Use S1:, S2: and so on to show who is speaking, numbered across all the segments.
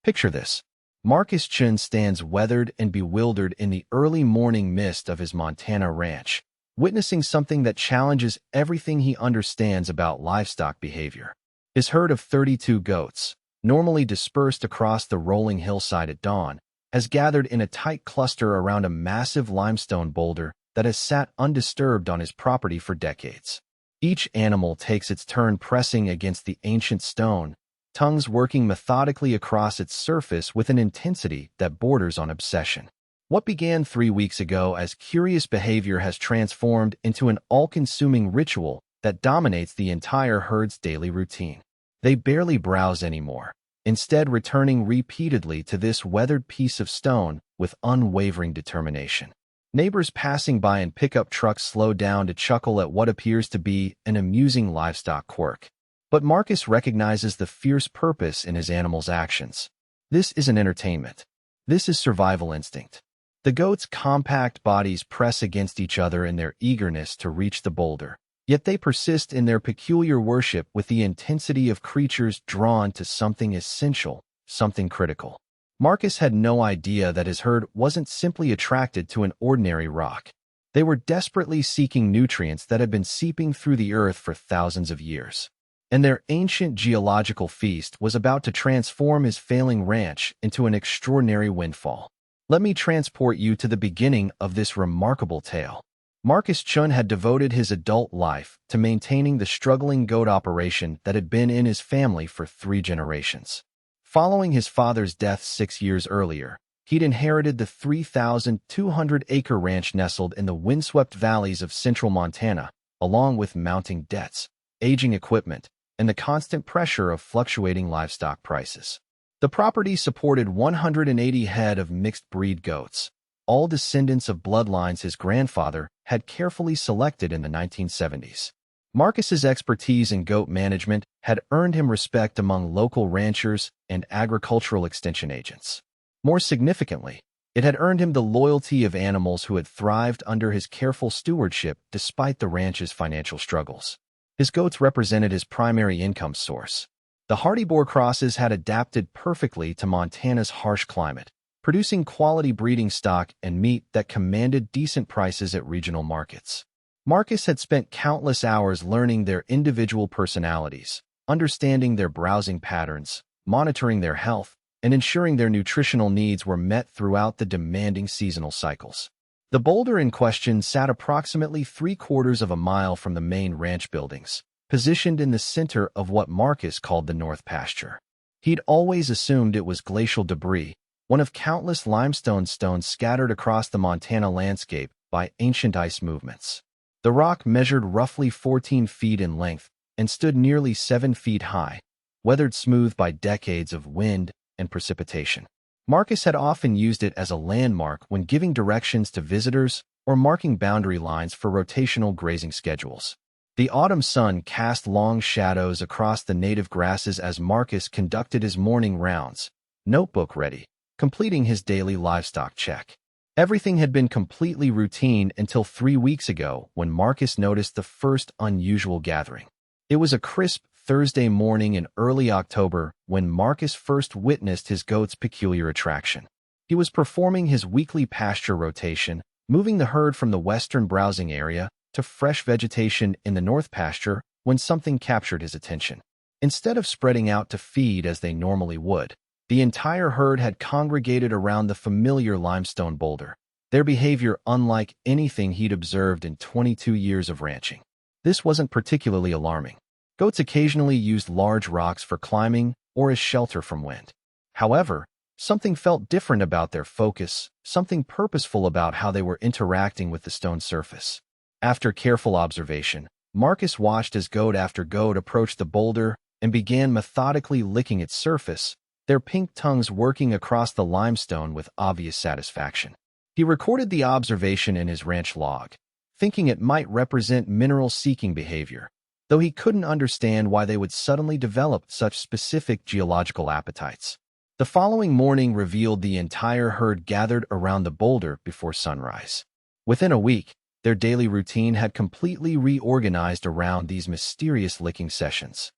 S1: Picture this. Marcus Chen stands weathered and bewildered in the early morning mist of his Montana ranch, witnessing something that challenges everything he understands about livestock behavior. His herd of 32 goats, normally dispersed across the rolling hillside at dawn, has gathered in a tight cluster around a massive limestone boulder that has sat undisturbed on his property for decades. Each animal takes its turn pressing against the ancient stone, tongues working methodically across its surface with an intensity that borders on obsession. What began 3 weeks ago as curious behavior has transformed into an all-consuming ritual that dominates the entire herd's daily routine. They barely browse anymore, instead returning repeatedly to this weathered piece of stone with unwavering determination. Neighbors passing by in pickup trucks slow down to chuckle at what appears to be an amusing livestock quirk. But Marcus recognizes the fierce purpose in his animals' actions. This isn't entertainment. This is survival instinct. The goats' compact bodies press against each other in their eagerness to reach the boulder, yet they persist in their peculiar worship with the intensity of creatures drawn to something essential, something critical. Marcus had no idea that his herd wasn't simply attracted to an ordinary rock. They were desperately seeking nutrients that had been seeping through the earth for thousands of years. And their ancient geological feast was about to transform his failing ranch into an extraordinary windfall. Let me transport you to the beginning of this remarkable tale. Marcus Chen had devoted his adult life to maintaining the struggling goat operation that had been in his family for 3 generations. Following his father's death 6 years earlier, he'd inherited the 3,200-acre ranch nestled in the windswept valleys of central Montana, along with mounting debts, aging equipment, and the constant pressure of fluctuating livestock prices. The property supported 180 head of mixed-breed goats, all descendants of bloodlines his grandfather had carefully selected in the 1970s. Marcus's expertise in goat management had earned him respect among local ranchers and agricultural extension agents. More significantly, it had earned him the loyalty of animals who had thrived under his careful stewardship despite the ranch's financial struggles. His goats represented his primary income source. The hardy boar crosses had adapted perfectly to Montana's harsh climate, producing quality breeding stock and meat that commanded decent prices at regional markets. Marcus had spent countless hours learning their individual personalities, understanding their browsing patterns, monitoring their health, and ensuring their nutritional needs were met throughout the demanding seasonal cycles. The boulder in question sat approximately 3/4 of a mile from the main ranch buildings, positioned in the center of what Marcus called the North Pasture. He'd always assumed it was glacial debris, one of countless limestone stones scattered across the Montana landscape by ancient ice movements. The rock measured roughly 14 feet in length and stood nearly 7 feet high, weathered smooth by decades of wind and precipitation. Marcus had often used it as a landmark when giving directions to visitors or marking boundary lines for rotational grazing schedules. The autumn sun cast long shadows across the native grasses as Marcus conducted his morning rounds, notebook ready, completing his daily livestock check. Everything had been completely routine until 3 weeks ago when Marcus noticed the first unusual gathering. It was a crisp Thursday morning in early October when Marcus first witnessed his goat's peculiar attraction. He was performing his weekly pasture rotation, moving the herd from the western browsing area to fresh vegetation in the north pasture when something captured his attention. Instead of spreading out to feed as they normally would, the entire herd had congregated around the familiar limestone boulder, their behavior unlike anything he'd observed in 22 years of ranching. This wasn't particularly alarming. Goats occasionally used large rocks for climbing or as shelter from wind. However, something felt different about their focus, something purposeful about how they were interacting with the stone surface. After careful observation, Marcus watched as goat after goat approached the boulder and began methodically licking its surface, their pink tongues working across the limestone with obvious satisfaction. He recorded the observation in his ranch log, thinking it might represent mineral-seeking behavior, though he couldn't understand why they would suddenly develop such specific geological appetites. The following morning revealed the entire herd gathered around the boulder before sunrise. Within a week, their daily routine had completely reorganized around these mysterious licking sessions.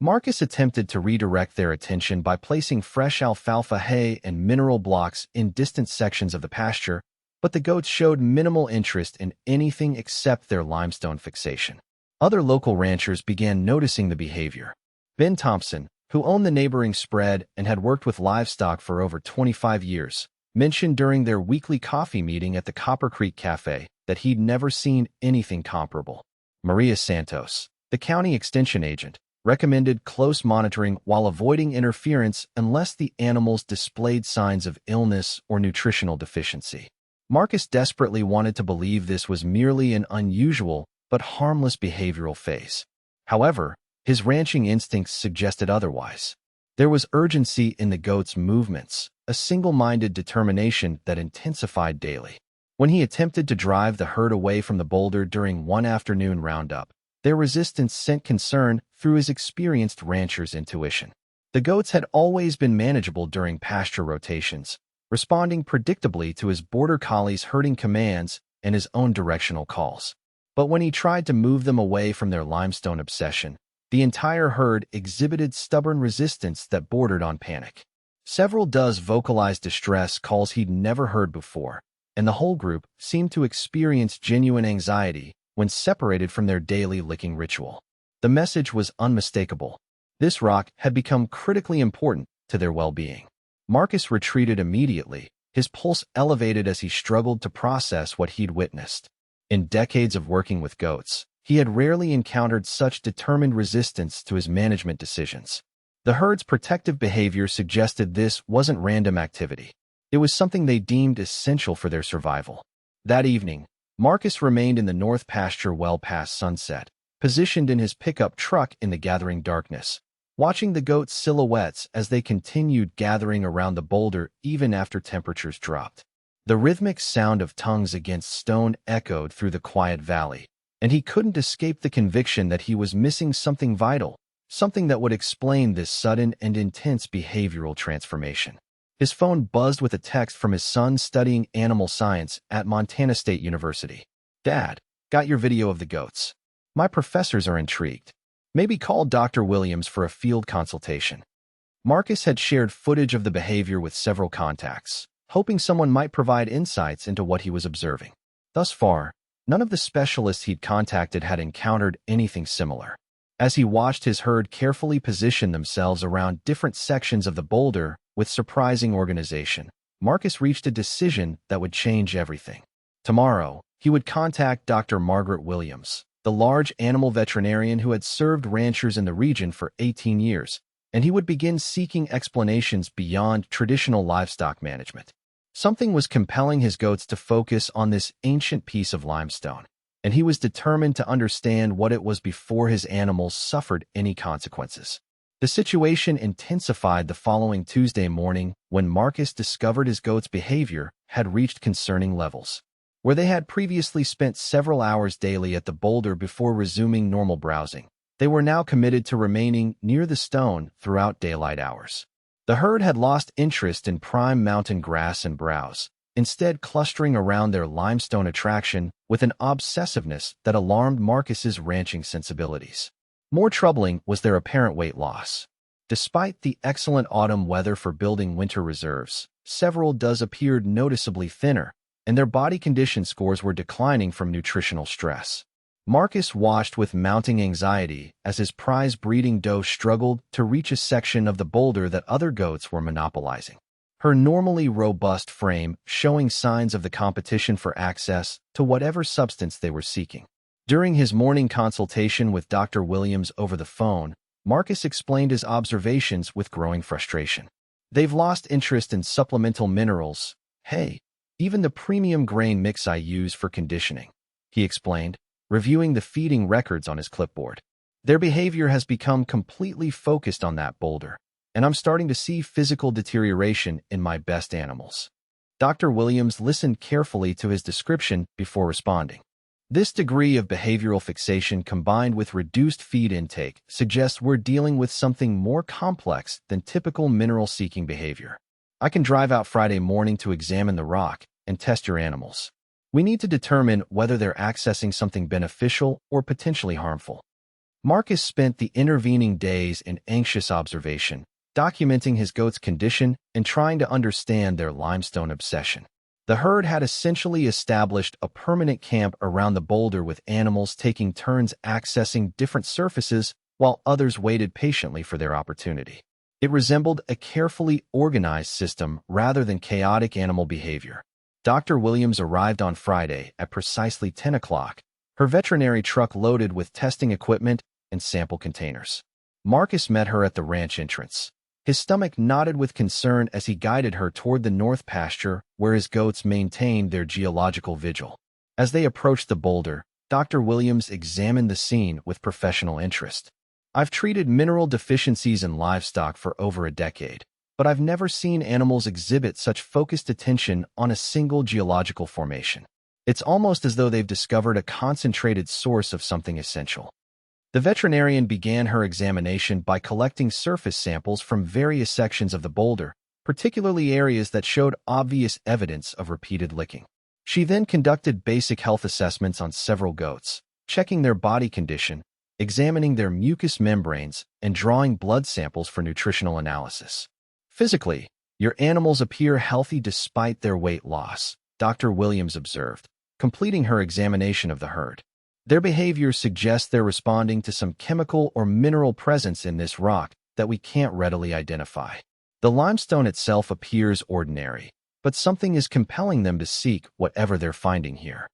S1: Marcus attempted to redirect their attention by placing fresh alfalfa hay and mineral blocks in distant sections of the pasture, but the goats showed minimal interest in anything except their limestone fixation. Other local ranchers began noticing the behavior. Ben Thompson, who owned the neighboring spread and had worked with livestock for over 25 years, mentioned during their weekly coffee meeting at the Copper Creek Cafe that he'd never seen anything comparable. Maria Santos, the county extension agent, recommended close monitoring while avoiding interference unless the animals displayed signs of illness or nutritional deficiency. Marcus desperately wanted to believe this was merely an unusual but harmless behavioral phase. However, his ranching instincts suggested otherwise. There was urgency in the goats' movements, a single-minded determination that intensified daily. When he attempted to drive the herd away from the boulder during one afternoon roundup, their resistance sent concern through his experienced rancher's intuition. The goats had always been manageable during pasture rotations, responding predictably to his border collie's herding commands and his own directional calls. But when he tried to move them away from their limestone obsession, the entire herd exhibited stubborn resistance that bordered on panic. Several does vocalized distress calls he'd never heard before, and the whole group seemed to experience genuine anxiety when separated from their daily licking ritual. The message was unmistakable. This rock had become critically important to their well-being. Marcus retreated immediately, his pulse elevated as he struggled to process what he'd witnessed. In decades of working with goats, he had rarely encountered such determined resistance to his management decisions. The herd's protective behavior suggested this wasn't random activity. It was something they deemed essential for their survival. That evening, Marcus remained in the north pasture well past sunset, positioned in his pickup truck in the gathering darkness, watching the goats' silhouettes as they continued gathering around the boulder even after temperatures dropped. The rhythmic sound of tongues against stone echoed through the quiet valley, and he couldn't escape the conviction that he was missing something vital, something that would explain this sudden and intense behavioral transformation. His phone buzzed with a text from his son studying animal science at Montana State University. "Dad, got your video of the goats. My professors are intrigued. Maybe call Dr. Williams for a field consultation." Marcus had shared footage of the behavior with several contacts, hoping someone might provide insights into what he was observing. Thus far, none of the specialists he'd contacted had encountered anything similar. As he watched his herd carefully position themselves around different sections of the boulder with surprising organization, Marcus reached a decision that would change everything. Tomorrow, he would contact Dr. Margaret Williams, the large animal veterinarian who had served ranchers in the region for 18 years, and he would begin seeking explanations beyond traditional livestock management. Something was compelling his goats to focus on this ancient piece of limestone, and he was determined to understand what it was before his animals suffered any consequences. The situation intensified the following Tuesday morning when Marcus discovered his goats' behavior had reached concerning levels. Where they had previously spent several hours daily at the boulder before resuming normal browsing, they were now committed to remaining near the stone throughout daylight hours. The herd had lost interest in prime mountain grass and browse, instead clustering around their limestone attraction with an obsessiveness that alarmed Marcus's ranching sensibilities. More troubling was their apparent weight loss. Despite the excellent autumn weather for building winter reserves, several does appeared noticeably thinner, and their body condition scores were declining from nutritional stress. Marcus watched with mounting anxiety as his prize breeding doe struggled to reach a section of the boulder that other goats were monopolizing. Her normally robust frame showing signs of the competition for access to whatever substance they were seeking. During his morning consultation with Dr. Williams over the phone, Marcus explained his observations with growing frustration. "They've lost interest in supplemental minerals, hay, even the premium grain mix I use for conditioning," he explained, reviewing the feeding records on his clipboard. "Their behavior has become completely focused on that boulder, and I'm starting to see physical deterioration in my best animals." Dr. Williams listened carefully to his description before responding. This degree of behavioral fixation combined with reduced feed intake suggests we're dealing with something more complex than typical mineral-seeking behavior. I can drive out Friday morning to examine the rock and test your animals. We need to determine whether they're accessing something beneficial or potentially harmful. Marcus spent the intervening days in anxious observation, documenting his goats' condition and trying to understand their limestone obsession. The herd had essentially established a permanent camp around the boulder with animals taking turns accessing different surfaces while others waited patiently for their opportunity. It resembled a carefully organized system rather than chaotic animal behavior. Dr. Williams arrived on Friday at precisely 10 o'clock, her veterinary truck loaded with testing equipment and sample containers. Marcus met her at the ranch entrance. His stomach knotted with concern as he guided her toward the north pasture where his goats maintained their geological vigil. As they approached the boulder, Dr. Williams examined the scene with professional interest. "I've treated mineral deficiencies in livestock for over a decade, but I've never seen animals exhibit such focused attention on a single geological formation. It's almost as though they've discovered a concentrated source of something essential." The veterinarian began her examination by collecting surface samples from various sections of the boulder, particularly areas that showed obvious evidence of repeated licking. She then conducted basic health assessments on several goats, checking their body condition, examining their mucous membranes, and drawing blood samples for nutritional analysis. "Physically, your animals appear healthy despite their weight loss," Dr. Williams observed, completing her examination of the herd. "Their behavior suggests they're responding to some chemical or mineral presence in this rock that we can't readily identify. The limestone itself appears ordinary, but something is compelling them to seek whatever they're finding here."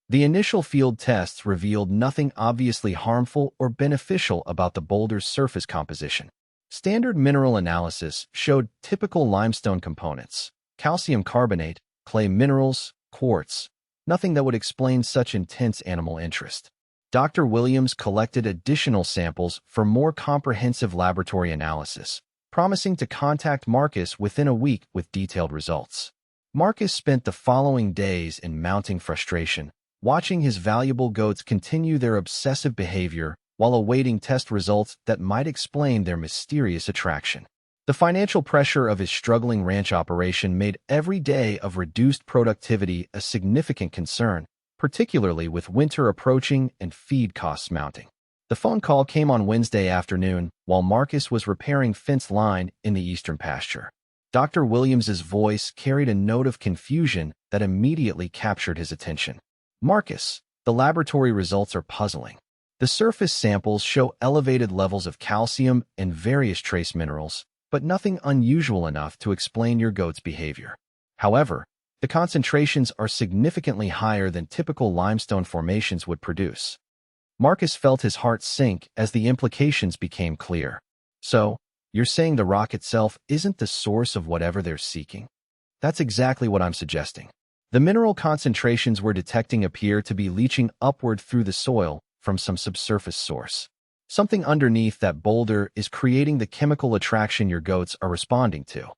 S1: The initial field tests revealed nothing obviously harmful or beneficial about the boulder's surface composition. Standard mineral analysis showed typical limestone components: calcium carbonate, clay minerals, quartz, nothing that would explain such intense animal interest. Dr. Williams collected additional samples for more comprehensive laboratory analysis, promising to contact Marcus within a week with detailed results. Marcus spent the following days in mounting frustration, watching his valuable goats continue their obsessive behavior while awaiting test results that might explain their mysterious attraction. The financial pressure of his struggling ranch operation made every day of reduced productivity a significant concern, particularly with winter approaching and feed costs mounting. The phone call came on Wednesday afternoon while Marcus was repairing fence line in the eastern pasture. Dr. Williams's voice carried a note of confusion that immediately captured his attention. "Marcus, the laboratory results are puzzling. The surface samples show elevated levels of calcium and various trace minerals, but nothing unusual enough to explain your goat's behavior. However, the concentrations are significantly higher than typical limestone formations would produce." Marcus felt his heart sink as the implications became clear. "So, you're saying the rock itself isn't the source of whatever they're seeking?" "That's exactly what I'm suggesting. The mineral concentrations we're detecting appear to be leaching upward through the soil from some subsurface source. Something underneath that boulder is creating the chemical attraction your goats are responding to."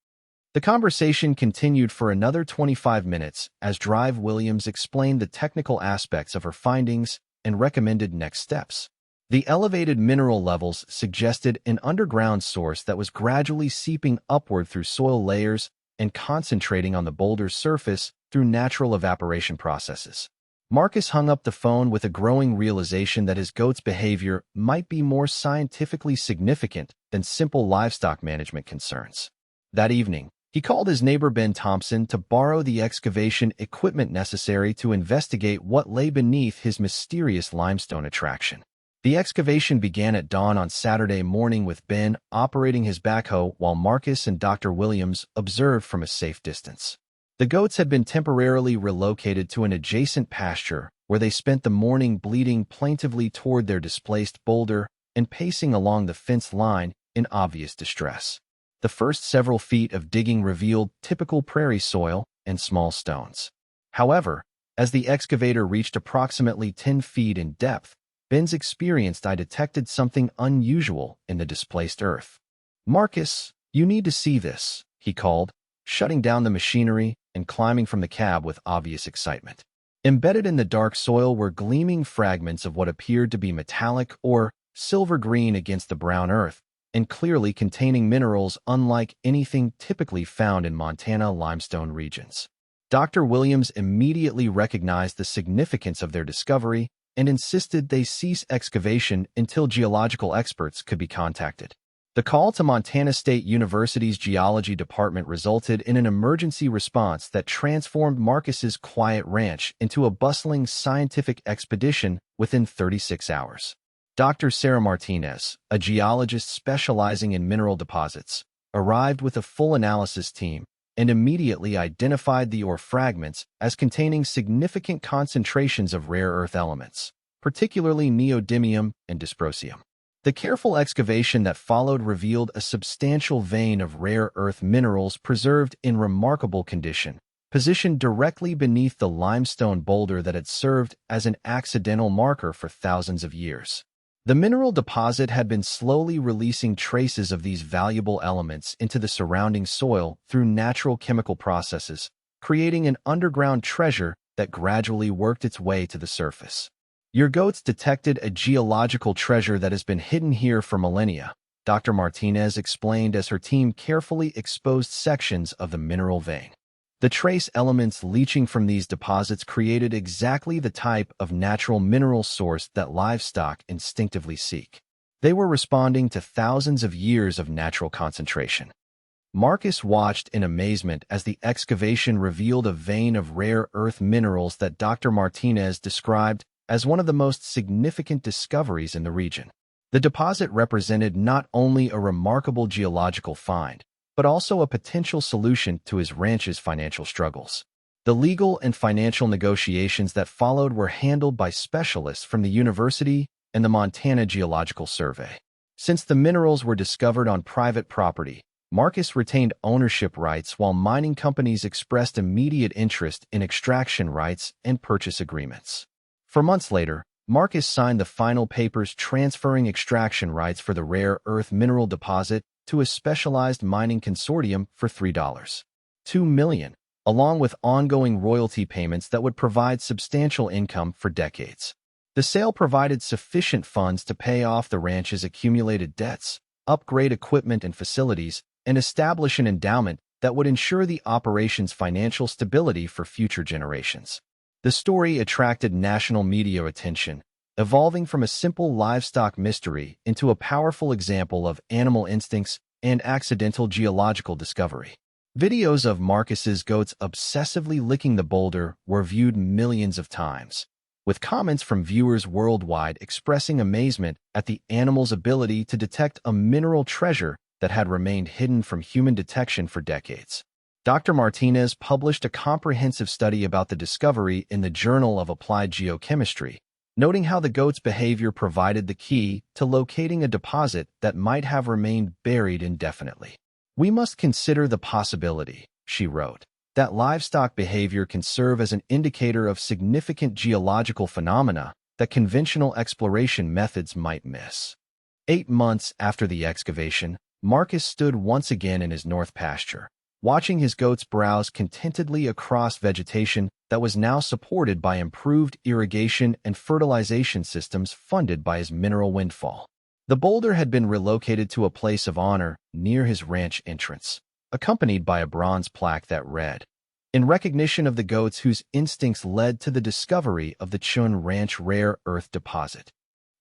S1: The conversation continued for another 25 minutes as Dr. Williams explained the technical aspects of her findings and recommended next steps. The elevated mineral levels suggested an underground source that was gradually seeping upward through soil layers and concentrating on the boulder's surface through natural evaporation processes. Marcus hung up the phone with a growing realization that his goat's behavior might be more scientifically significant than simple livestock management concerns. That evening, he called his neighbor Ben Thompson to borrow the excavation equipment necessary to investigate what lay beneath his mysterious limestone attraction. The excavation began at dawn on Saturday morning with Ben operating his backhoe while Marcus and Dr. Williams observed from a safe distance. The goats had been temporarily relocated to an adjacent pasture where they spent the morning bleating plaintively toward their displaced boulder and pacing along the fence line in obvious distress. The first several feet of digging revealed typical prairie soil and small stones. However, as the excavator reached approximately 10 feet in depth, Ben's experienced eye detected something unusual in the displaced earth. "Marcus, you need to see this," he called, shutting down the machinery and climbing from the cab with obvious excitement. Embedded in the dark soil were gleaming fragments of what appeared to be metallic or silver-green against the brown earth, and clearly containing minerals unlike anything typically found in Montana limestone regions. Dr. Williams immediately recognized the significance of their discovery and insisted they cease excavation until geological experts could be contacted. The call to Montana State University's geology department resulted in an emergency response that transformed Marcus's quiet ranch into a bustling scientific expedition within 36 hours. Dr. Sarah Martinez, a geologist specializing in mineral deposits, arrived with a full analysis team and immediately identified the ore fragments as containing significant concentrations of rare earth elements, particularly neodymium and dysprosium. The careful excavation that followed revealed a substantial vein of rare earth minerals preserved in remarkable condition, positioned directly beneath the limestone boulder that had served as an accidental marker for thousands of years. The mineral deposit had been slowly releasing traces of these valuable elements into the surrounding soil through natural chemical processes, creating an underground treasure that gradually worked its way to the surface. Your goats detected a geological treasure that has been hidden here for millennia, Dr. Martinez explained as her team carefully exposed sections of the mineral vein. The trace elements leaching from these deposits created exactly the type of natural mineral source that livestock instinctively seek. They were responding to thousands of years of natural concentration. Marcus watched in amazement as the excavation revealed a vein of rare earth minerals that Dr. Martinez described as one of the most significant discoveries in the region. The deposit represented not only a remarkable geological find, but also a potential solution to his ranch's financial struggles. The legal and financial negotiations that followed were handled by specialists from the university and the Montana Geological Survey. Since the minerals were discovered on private property, Marcus retained ownership rights while mining companies expressed immediate interest in extraction rights and purchase agreements. For months later, Marcus signed the final papers transferring extraction rights for the rare earth mineral deposit to a specialized mining consortium for $3.2 million, along with ongoing royalty payments that would provide substantial income for decades. The sale provided sufficient funds to pay off the ranch's accumulated debts, upgrade equipment and facilities, and establish an endowment that would ensure the operation's financial stability for future generations. The story attracted national media attention, evolving from a simple livestock mystery into a powerful example of animal instincts and accidental geological discovery. Videos of Marcus's goats obsessively licking the boulder were viewed millions of times, with comments from viewers worldwide expressing amazement at the animal's ability to detect a mineral treasure that had remained hidden from human detection for decades. Dr. Martinez published a comprehensive study about the discovery in the Journal of Applied Geochemistry, noting how the goat's behavior provided the key to locating a deposit that might have remained buried indefinitely. "We must consider the possibility," she wrote, "that livestock behavior can serve as an indicator of significant geological phenomena that conventional exploration methods might miss." 8 months after the excavation, Marcus stood once again in his north pasture, watching his goats browse contentedly across vegetation that was now supported by improved irrigation and fertilization systems funded by his mineral windfall. The boulder had been relocated to a place of honor near his ranch entrance, accompanied by a bronze plaque that read, "In recognition of the goats whose instincts led to the discovery of the Chen Ranch rare earth deposit."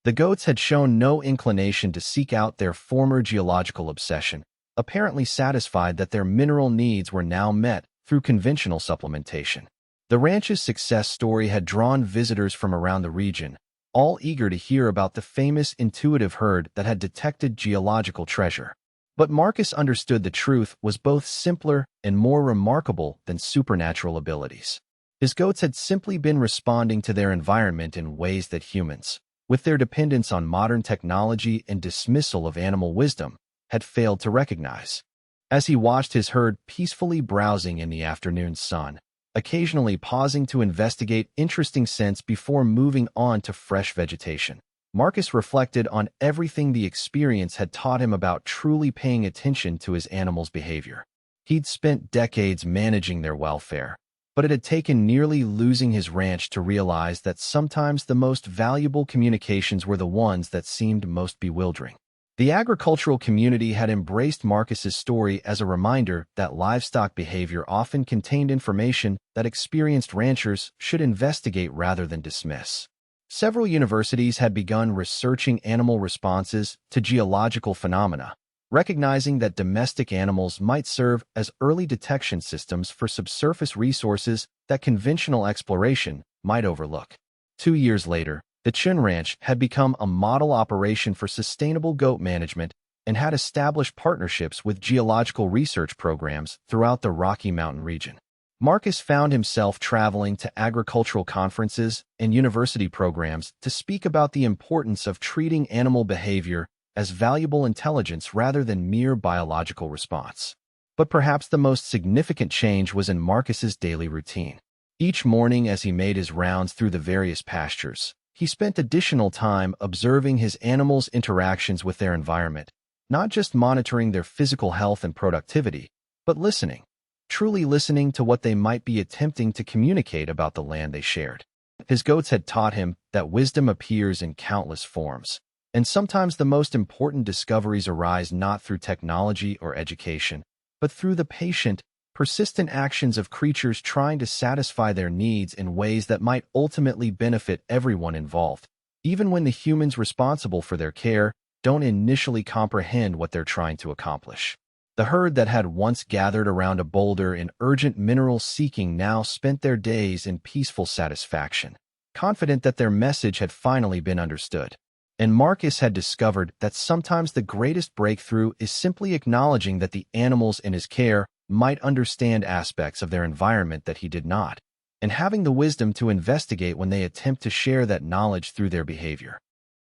S1: The goats had shown no inclination to seek out their former geological obsession, apparently satisfied that their mineral needs were now met through conventional supplementation. The ranch's success story had drawn visitors from around the region, all eager to hear about the famous intuitive herd that had detected geological treasure. But Marcus understood the truth was both simpler and more remarkable than supernatural abilities. His goats had simply been responding to their environment in ways that humans, with their dependence on modern technology and dismissal of animal wisdom, had failed to recognize. As he watched his herd peacefully browsing in the afternoon sun, occasionally pausing to investigate interesting scents before moving on to fresh vegetation, Marcus reflected on everything the experience had taught him about truly paying attention to his animals' behavior. He'd spent decades managing their welfare, but it had taken nearly losing his ranch to realize that sometimes the most valuable communications were the ones that seemed most bewildering. The agricultural community had embraced Marcus's story as a reminder that livestock behavior often contained information that experienced ranchers should investigate rather than dismiss. Several universities had begun researching animal responses to geological phenomena, recognizing that domestic animals might serve as early detection systems for subsurface resources that conventional exploration might overlook. 2 years later, the Chen Ranch had become a model operation for sustainable goat management and had established partnerships with geological research programs throughout the Rocky Mountain region. Marcus found himself traveling to agricultural conferences and university programs to speak about the importance of treating animal behavior as valuable intelligence rather than mere biological response. But perhaps the most significant change was in Marcus's daily routine. Each morning as he made his rounds through the various pastures, he spent additional time observing his animals' interactions with their environment, not just monitoring their physical health and productivity, but listening, truly listening to what they might be attempting to communicate about the land they shared. His goats had taught him that wisdom appears in countless forms, and sometimes the most important discoveries arise not through technology or education, but through the patient, persistent actions of creatures trying to satisfy their needs in ways that might ultimately benefit everyone involved, even when the humans responsible for their care don't initially comprehend what they're trying to accomplish. The herd that had once gathered around a boulder in urgent mineral seeking now spent their days in peaceful satisfaction, confident that their message had finally been understood. And Marcus had discovered that sometimes the greatest breakthrough is simply acknowledging that the animals in his care might understand aspects of their environment that he did not, and having the wisdom to investigate when they attempt to share that knowledge through their behavior.